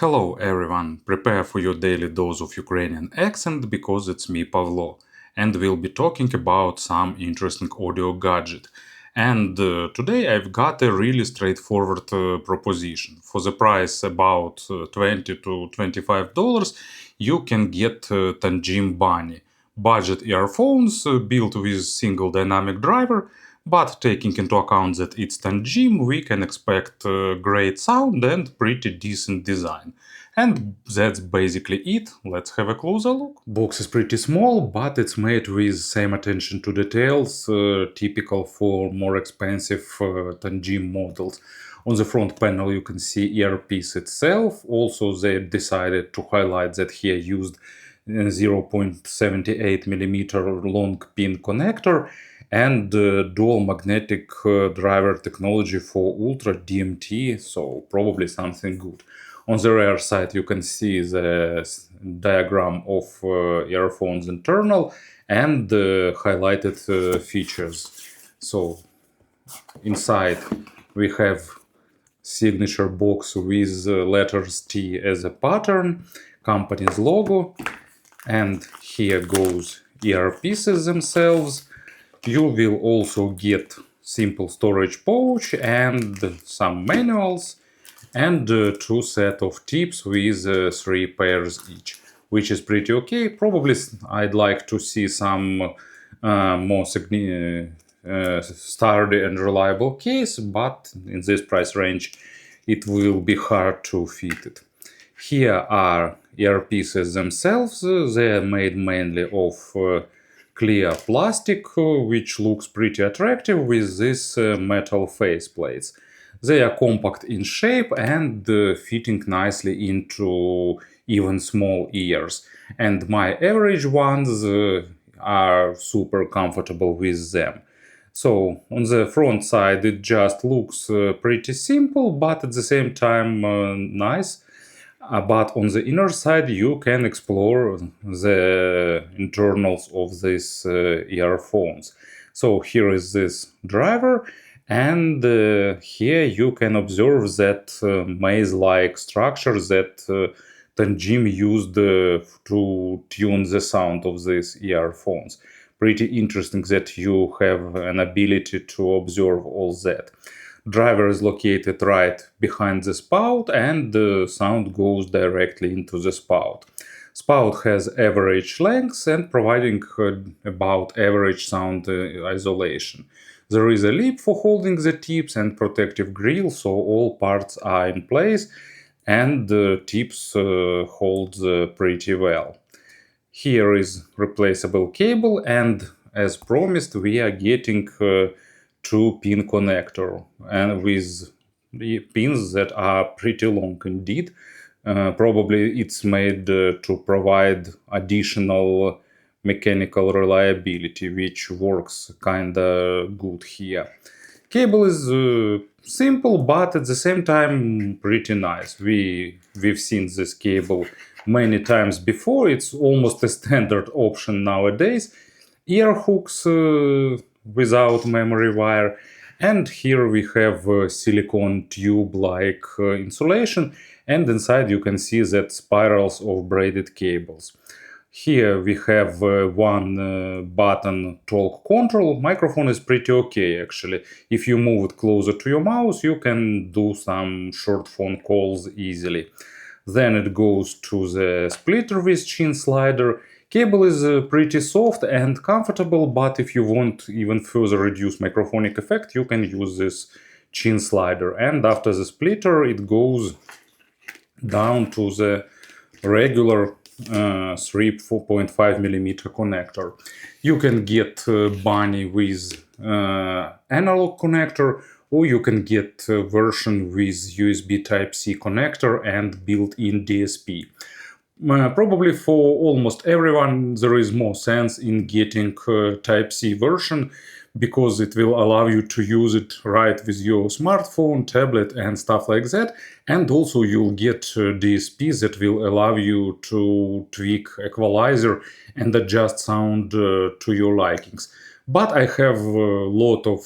Hello everyone, prepare for your daily dose of Ukrainian accent because it's me Pavlo and we'll be talking about some interesting audio gadget. And today I've got a really straightforward proposition. For the price about $20 to $25, you can get Tanchjim Bunny budget earphones built with single dynamic driver, but taking into account that it's Tanchjim, we can expect great sound and pretty decent design. And that's basically it. Let's have a closer look. Box is pretty small, but it's made with same attention to details, typical for more expensive Tanchjim models. On the front panel you can see earpiece itself. Also they decided to highlight that here used 0.78mm long pin connector and dual magnetic driver technology for ultra DMT, so probably something good. On the rear side you can see the diagram of earphones internal and highlighted features. So inside we have signature box with letters T as a pattern, company's logo, and here goes earpieces themselves. You will also get simple storage pouch and some manuals and two set of tips with 3 pairs each, which is pretty okay. Probably I'd like to see some more sturdy and reliable case, but in this price range it will be hard to fit it. Here are earpieces themselves. They are made mainly of clear plastic, which looks pretty attractive with these metal faceplates. They are compact in shape and fitting nicely into even small ears. And my average ones are super comfortable with them. So on the front side it just looks pretty simple, but at the same time nice. But on the inner side you can explore the internals of these earphones. So here is this driver, and here you can observe that maze-like structure that Tanchjim used to tune the sound of these earphones. Pretty interesting that you have an ability to observe all that. Driver is located right behind the spout and the sound goes directly into the spout. Spout has average length and providing about average sound isolation. There is a lip for holding the tips and protective grill, so all parts are in place and the tips hold pretty well. Here is replaceable cable, and as promised we are getting 2-pin connector and with the pins that are pretty long indeed. Probably it's made to provide additional mechanical reliability, which works kinda good here. Cable is simple, but at the same time pretty nice. We've seen this cable many times before. It's almost a standard option nowadays. Ear hooks without memory wire, and here we have silicone tube like insulation, and inside you can see that spirals of braided cables. Here we have one button talk control. Microphone is pretty okay actually. If you move it closer to your mouth you can do some short phone calls easily. Then it goes to the splitter with chin slider. Cable is pretty soft and comfortable, but if you want even further reduce microphonic effect you can use this chin slider. And after the splitter it goes down to the regular 3.5mm connector. You can get Bunny with analog connector, or you can get a version with USB Type-C connector and built-in DSP. Probably for almost everyone there is more sense in getting Type-C version, because it will allow you to use it right with your smartphone, tablet and stuff like that. And also you'll get DSP that will allow you to tweak equalizer and adjust sound to your likings. But I have a lot of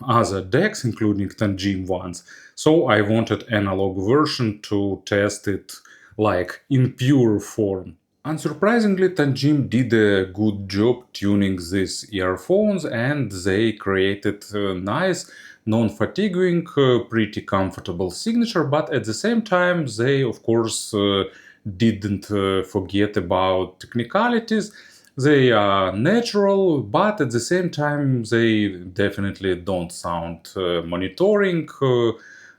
other decks, including Tanchjim ones, so I wanted analog version to test it like in pure form. Unsurprisingly, Tanchjim did a good job tuning these earphones, and they created a nice, non-fatiguing, pretty comfortable signature, but at the same time, they of course didn't forget about technicalities. They are natural, but at the same time, they definitely don't sound monitoring,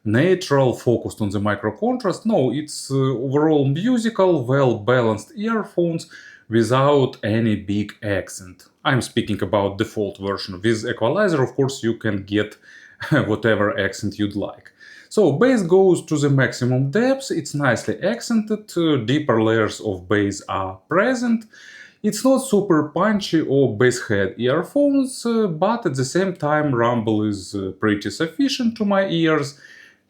natural, focused on the micro contrast. No, it's overall musical, well balanced earphones without any big accent. I'm speaking about default version. With equalizer, of course, you can get whatever accent you'd like. So bass goes to the maximum depth, it's nicely accented, deeper layers of bass are present. It's not super punchy or bass head earphones, but at the same time rumble is pretty sufficient to my ears,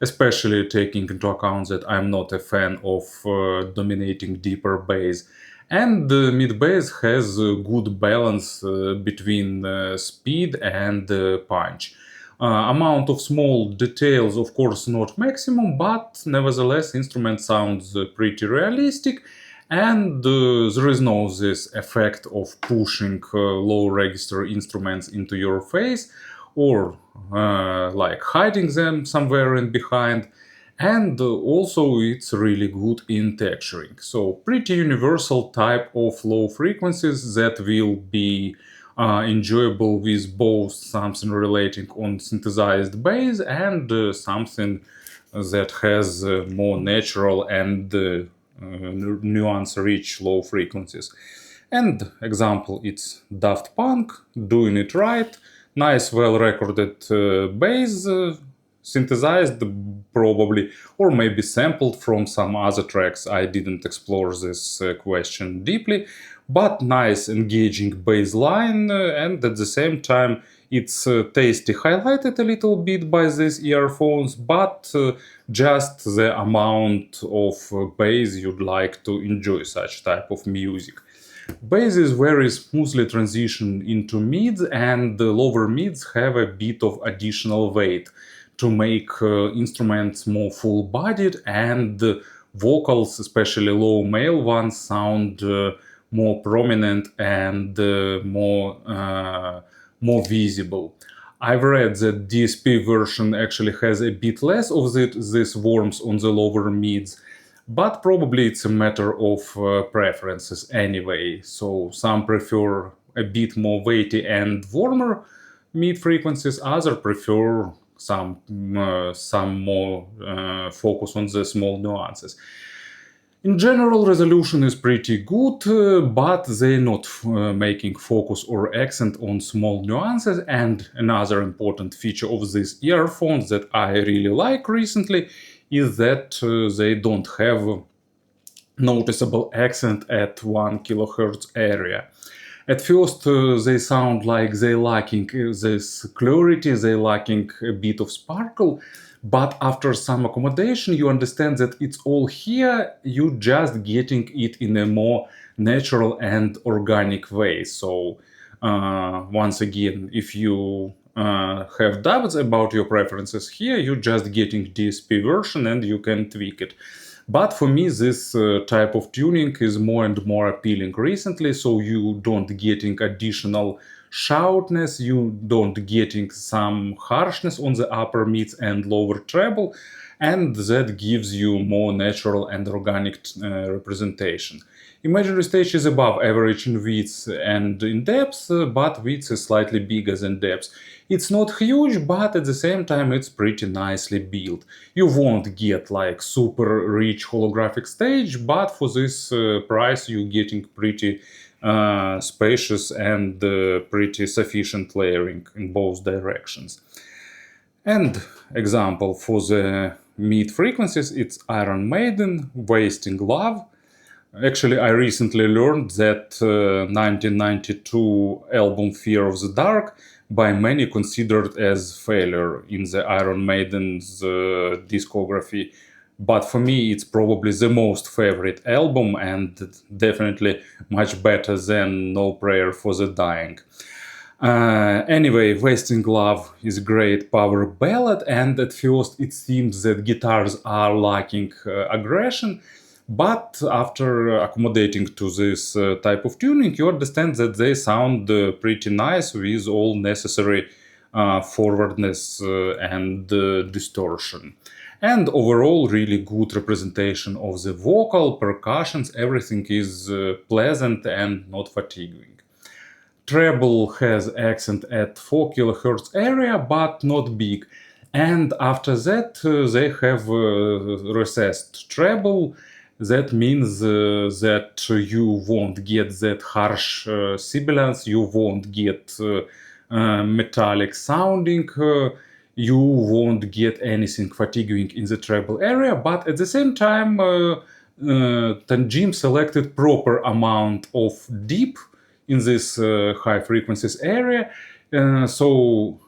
especially taking into account that I'm not a fan of dominating deeper bass. And mid bass has a good balance between speed and punch. Amount of small details, of course, not maximum, but nevertheless, instrument sounds pretty realistic, and there is no this effect of pushing low register instruments into your face or like hiding them somewhere in behind. And also it's really good in texturing. So pretty universal type of low frequencies that will be enjoyable with both something relating on synthesized bass and something that has more natural and nuance-rich low frequencies. And example, it's Daft Punk, Doing It Right, nice, well-recorded bass, synthesized probably, or maybe sampled from some other tracks. I didn't explore this question deeply, but nice, engaging bass line, and at the same time, it's tasty, highlighted a little bit by these earphones, but just the amount of bass you'd like to enjoy such type of music. Basses very smoothly transition into mids, and the lower mids have a bit of additional weight to make instruments more full-bodied, and vocals, especially low male ones, sound more prominent and more visible. I've read that DSP version actually has a bit less of this warmth on the lower mids, but probably it's a matter of preferences anyway. So some prefer a bit more weighty and warmer mid frequencies, others prefer some more focus on the small nuances. In general, resolution is pretty good, but they're not making focus or accent on small nuances. And another important feature of these earphones that I really like recently is that they don't have noticeable accent at 1 kilohertz area. At first, they sound like they're lacking this clarity, they're lacking a bit of sparkle, but after some accommodation, you understand that it's all here, you just getting it in a more natural and organic way. So, once again, if you have doubts about your preferences here, you're just getting DSP version and you can tweak it. But for me, this type of tuning is more and more appealing recently, so you don't getting additional shoutness, you don't getting some harshness on the upper mids and lower treble, and that gives you more natural and organic representation. Imaginary stage is above average in width and in depth, but width is slightly bigger than depth. It's not huge, but at the same time it's pretty nicely built. You won't get like super rich holographic stage, but for this price you're getting pretty spacious and pretty sufficient layering in both directions. And example for the mid frequencies, it's Iron Maiden, Wasting Love. Actually, I recently learned that 1992 album Fear of the Dark by many considered as failure in the Iron Maiden's discography. But for me, it's probably the most favorite album and definitely much better than No Prayer for the Dying. Anyway, Wasting Love is a great power ballad, and at first it seems that guitars are lacking aggression, but after accommodating to this type of tuning, you understand that they sound pretty nice with all necessary forwardness and distortion. And overall, really good representation of the vocal, percussions, everything is pleasant and not fatiguing. Treble has accent at 4 kilohertz area, but not big. And after that, they have recessed treble. That means that you won't get that harsh sibilance, you won't get metallic sounding, you won't get anything fatiguing in the treble area, but at the same time, Tanchjim selected proper amount of deep in this high frequencies area, so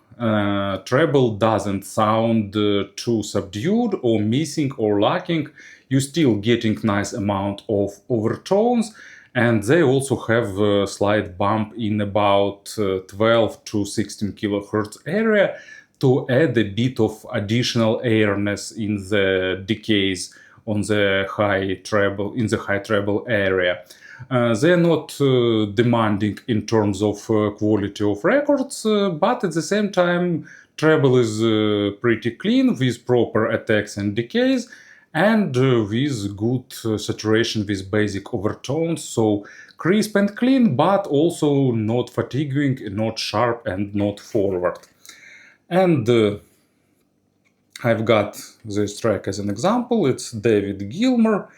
treble doesn't sound too subdued or missing or lacking. You're still getting nice amount of overtones, and they also have a slight bump in about 12 to 16 kilohertz area to add a bit of additional airness in the decays on the high treble area. They're not demanding in terms of quality of records, but at the same time, treble is pretty clean with proper attacks and decays, and with good saturation with basic overtones. So crisp and clean, but also not fatiguing, not sharp, and not forward. And I've got this track as an example. It's David Gilmour,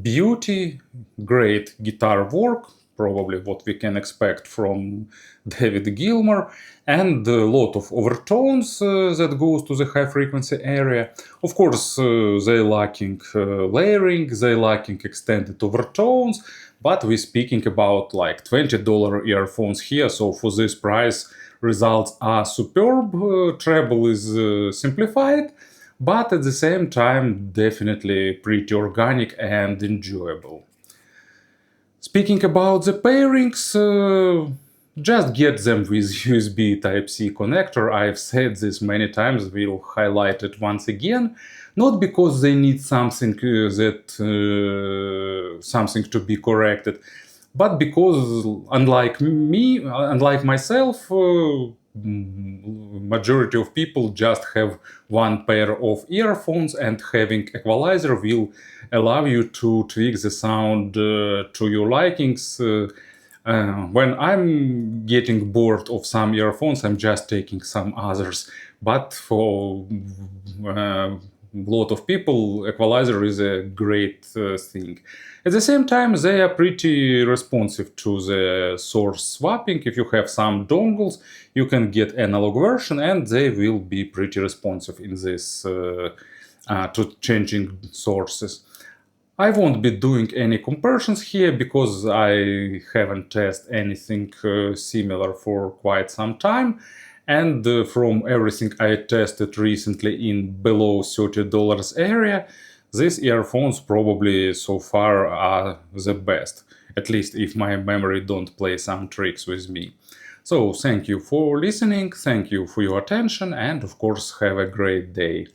Beauty, great guitar work, probably what we can expect from David Gilmour, and a lot of overtones that goes to the high frequency area. Of course, they lacking layering, they lacking extended overtones, but we're speaking about like $20 earphones here, so for this price, results are superb. Treble is simplified, but at the same time, definitely pretty organic and enjoyable. Speaking about the pairings, just get them with USB Type-C connector. I've said this many times, we'll highlight it once again. Not because they need something something to be corrected, but because unlike myself, majority of people just have one pair of earphones, and having equalizer will allow you to tweak the sound to your likings. When I'm getting bored of some earphones, I'm just taking some others. But for a lot of people, equalizer is a great thing. At the same time, they are pretty responsive to the source swapping. If you have some dongles, you can get analog version, and they will be pretty responsive in this to changing sources. I won't be doing any comparisons here because I haven't tested anything similar for quite some time. And from everything I tested recently in below $30 area, these earphones probably so far are the best. At least if my memory don't play some tricks with me. So thank you for listening, thank you for your attention, and of course have a great day.